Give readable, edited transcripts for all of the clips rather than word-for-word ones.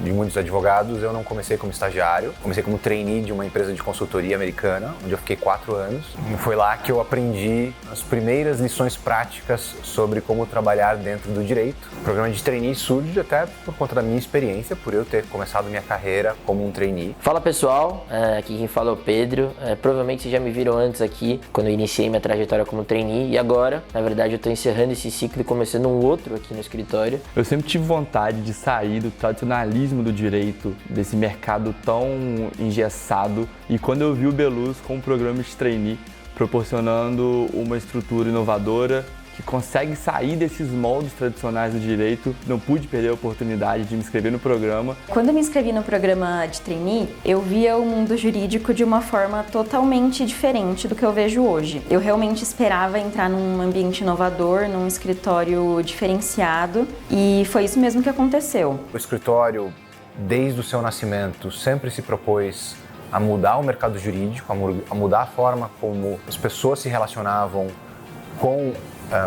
de muitos advogados, eu não comecei como estagiário, comecei como trainee de uma empresa de consultoria americana, onde eu fiquei 4 anos. E foi lá que eu aprendi as primeiras lições práticas sobre como trabalhar dentro do direito. O programa de trainee surge até por conta da minha experiência, por eu ter começado minha carreira como um trainee. Fala pessoal, aqui quem fala é o Pedro. Provavelmente vocês já me viram antes aqui, quando eu iniciei minha trajetória como trainee, e agora, na verdade, eu estou encerrando esse ciclo e começando um outro aqui no escritório. Eu sempre tive vontade de sair do tradicionalismo do direito, desse mercado tão engessado, e quando eu vi o Beluz com um programa de trainee, proporcionando uma estrutura inovadora, que consegue sair desses moldes tradicionais do direito, não pude perder a oportunidade de me inscrever no programa. Quando eu me inscrevi no programa de trainee, eu via o mundo jurídico de uma forma totalmente diferente do que eu vejo hoje. Eu realmente esperava entrar num ambiente inovador, num escritório diferenciado, e foi isso mesmo que aconteceu. O escritório, desde o seu nascimento, sempre se propôs a mudar o mercado jurídico, a mudar a forma como as pessoas se relacionavam com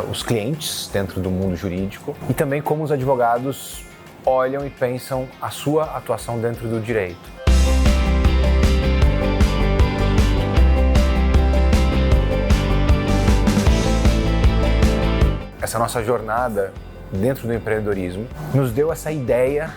os clientes dentro do mundo jurídico e também como os advogados olham e pensam a sua atuação dentro do direito. Essa nossa jornada dentro do empreendedorismo nos deu essa ideia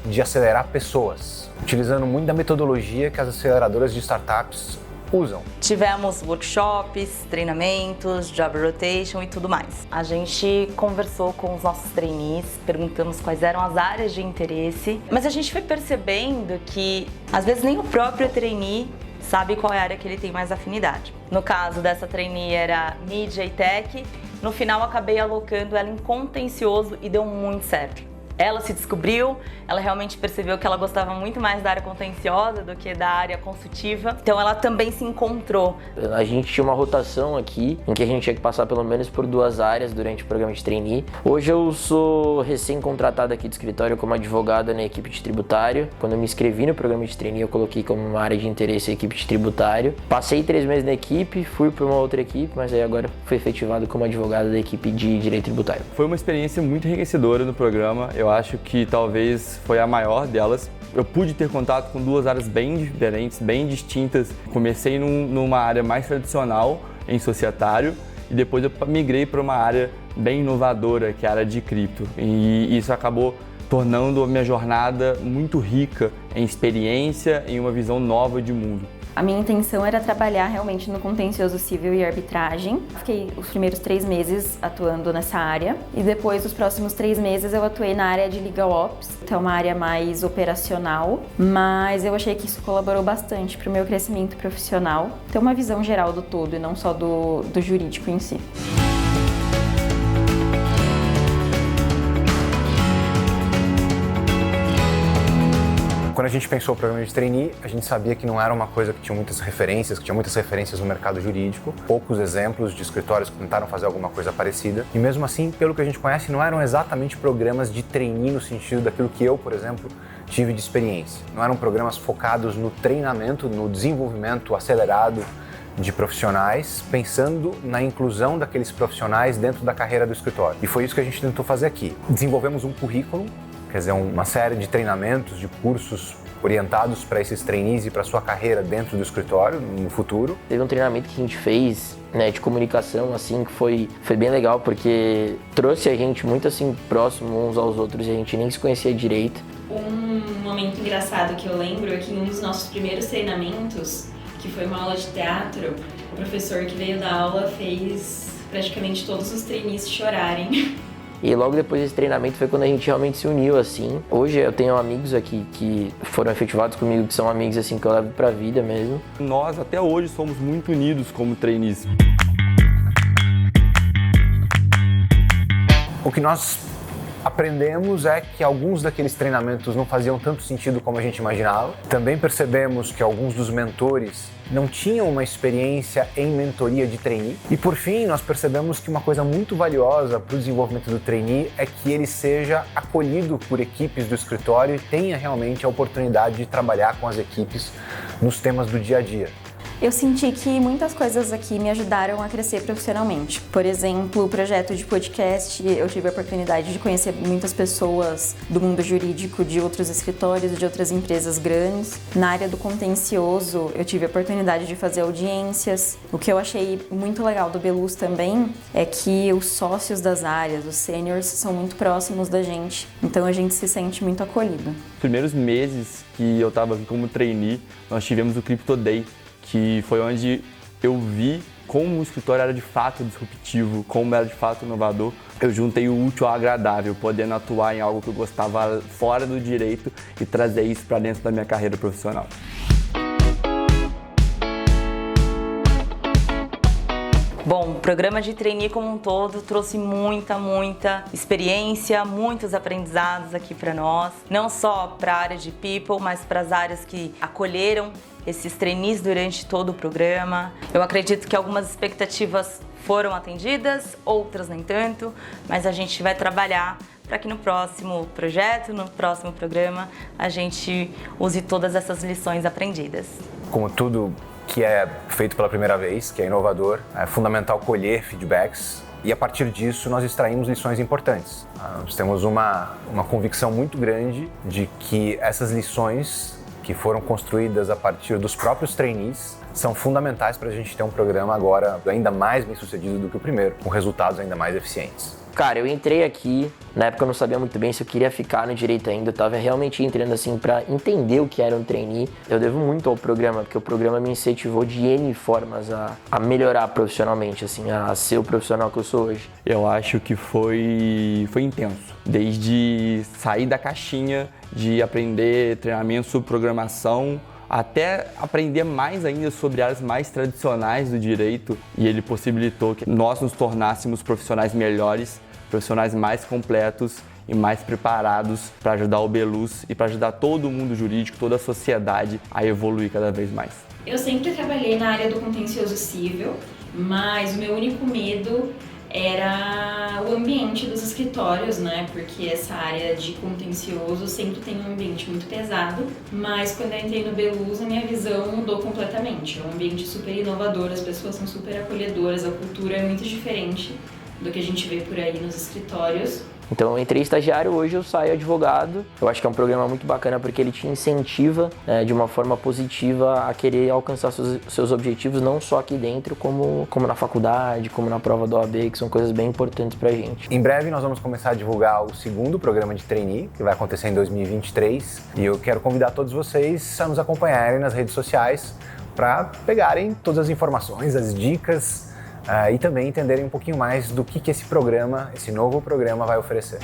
de acelerar pessoas, utilizando muito da metodologia que as aceleradoras de startups usam. Tivemos workshops, treinamentos, job rotation e tudo mais. A gente conversou com os nossos trainees, perguntamos quais eram as áreas de interesse, mas a gente foi percebendo que às vezes nem o próprio trainee sabe qual é a área que ele tem mais afinidade. No caso dessa trainee era mídia e tech, no final acabei alocando ela em contencioso e deu muito certo. Ela se descobriu, ela realmente percebeu que ela gostava muito mais da área contenciosa do que da área consultiva, então ela também se encontrou. A gente tinha uma rotação aqui, em que a gente tinha que passar pelo menos por 2 áreas durante o programa de trainee. Hoje eu sou recém-contratado aqui do escritório como advogado na equipe de tributário. Quando eu me inscrevi no programa de trainee, eu coloquei como uma área de interesse a equipe de tributário. Passei 3 meses na equipe, fui para uma outra equipe, mas aí agora fui efetivado como advogado da equipe de direito tributário. Foi uma experiência muito enriquecedora no programa. Eu acho que talvez foi a maior delas. Eu pude ter contato com 2 áreas bem diferentes, bem distintas. Comecei numa área mais tradicional, em societário, e depois eu migrei para uma área bem inovadora, que é a área de cripto. E isso acabou tornando a minha jornada muito rica em experiência e uma visão nova de mundo. A minha intenção era trabalhar realmente no contencioso civil e arbitragem. Fiquei os primeiros 3 meses atuando nessa área e depois, os próximos 3 meses, eu atuei na área de Legal Ops, então uma área mais operacional, mas eu achei que isso colaborou bastante para o meu crescimento profissional, ter uma visão geral do todo e não só do jurídico em si. Quando a gente pensou o programa de trainee, a gente sabia que não era uma coisa que tinha muitas referências, que tinha muitas referências no mercado jurídico, poucos exemplos de escritórios que tentaram fazer alguma coisa parecida. E mesmo assim, pelo que a gente conhece, não eram exatamente programas de trainee no sentido daquilo que eu, por exemplo, tive de experiência. Não eram programas focados no treinamento, no desenvolvimento acelerado de profissionais, pensando na inclusão daqueles profissionais dentro da carreira do escritório. E foi isso que a gente tentou fazer aqui. Desenvolvemos um currículo, quer dizer, uma série de treinamentos, de cursos orientados para esses trainees e para a sua carreira dentro do escritório no futuro. Teve um treinamento que a gente fez, né, de comunicação, assim, que foi bem legal, porque trouxe a gente muito assim próximo uns aos outros e a gente nem se conhecia direito. Um momento engraçado que eu lembro é que em um dos nossos primeiros treinamentos, que foi uma aula de teatro, o professor que veio dar aula fez praticamente todos os trainees chorarem. E logo depois desse treinamento foi quando a gente realmente se uniu, assim. Hoje eu tenho amigos aqui que foram efetivados comigo, que são amigos, assim, que eu levo pra vida mesmo. Nós, até hoje, somos muito unidos como trainees. O que nós aprendemos é que alguns daqueles treinamentos não faziam tanto sentido como a gente imaginava. Também percebemos que alguns dos mentores não tinham uma experiência em mentoria de trainee. E por fim, nós percebemos que uma coisa muito valiosa para o desenvolvimento do trainee é que ele seja acolhido por equipes do escritório e tenha realmente a oportunidade de trabalhar com as equipes nos temas do dia a dia. Eu senti que muitas coisas aqui me ajudaram a crescer profissionalmente. Por exemplo, o projeto de podcast, eu tive a oportunidade de conhecer muitas pessoas do mundo jurídico, de outros escritórios, de outras empresas grandes. Na área do contencioso, eu tive a oportunidade de fazer audiências. O que eu achei muito legal do Beluz também é que os sócios das áreas, os seniors, são muito próximos da gente. Então a gente se sente muito acolhido. Nos primeiros meses que eu estava aqui como trainee, nós tivemos o Crypto Day, que foi onde eu vi como o escritório era de fato disruptivo, como era de fato inovador. Eu juntei o útil ao agradável, podendo atuar em algo que eu gostava fora do direito e trazer isso para dentro da minha carreira profissional. Bom, o programa de trainee como um todo trouxe muita experiência, muitos aprendizados aqui para nós, não só para a área de people, mas para as áreas que acolheram esses trainees durante todo o programa. Eu acredito que algumas expectativas foram atendidas, outras nem tanto, mas a gente vai trabalhar para que no próximo projeto, no próximo programa, a gente use todas essas lições aprendidas. Como tudo que é feito pela primeira vez, que é inovador, é fundamental colher feedbacks e a partir disso nós extraímos lições importantes. Nós temos uma convicção muito grande de que essas lições que foram construídas a partir dos próprios trainees são fundamentais para a gente ter um programa agora ainda mais bem sucedido do que o primeiro, com resultados ainda mais eficientes. Cara, eu entrei aqui, na época eu não sabia muito bem se eu queria ficar no direito ainda, eu tava realmente entrando assim pra entender o que era um trainee. Eu devo muito ao programa, porque o programa me incentivou de N formas a melhorar profissionalmente, assim, a ser o profissional que eu sou hoje. Eu acho que foi intenso, desde sair da caixinha, de aprender treinamento sobre programação, até aprender mais ainda sobre áreas mais tradicionais do direito, e ele possibilitou que nós nos tornássemos profissionais melhores, profissionais mais completos e mais preparados para ajudar o Beluz e para ajudar todo o mundo jurídico, toda a sociedade a evoluir cada vez mais. Eu sempre trabalhei na área do contencioso civil, mas o meu único medo era o ambiente dos escritórios, né? Porque essa área de contencioso sempre tem um ambiente muito pesado, mas quando eu entrei no Beluz, a minha visão mudou completamente. É um ambiente super inovador, as pessoas são super acolhedoras, a cultura é muito diferente do que a gente vê por aí nos escritórios. Então eu entrei estagiário, hoje eu saio advogado. Eu acho que é um programa muito bacana porque ele te incentiva de uma forma positiva a querer alcançar seus objetivos, não só aqui dentro, como na faculdade, como na prova do OAB, que são coisas bem importantes pra gente. Em breve nós vamos começar a divulgar o segundo programa de trainee, que vai acontecer em 2023, e eu quero convidar todos vocês a nos acompanharem nas redes sociais para pegarem todas as informações, as dicas, e também entenderem um pouquinho mais do que esse programa, esse novo programa vai oferecer.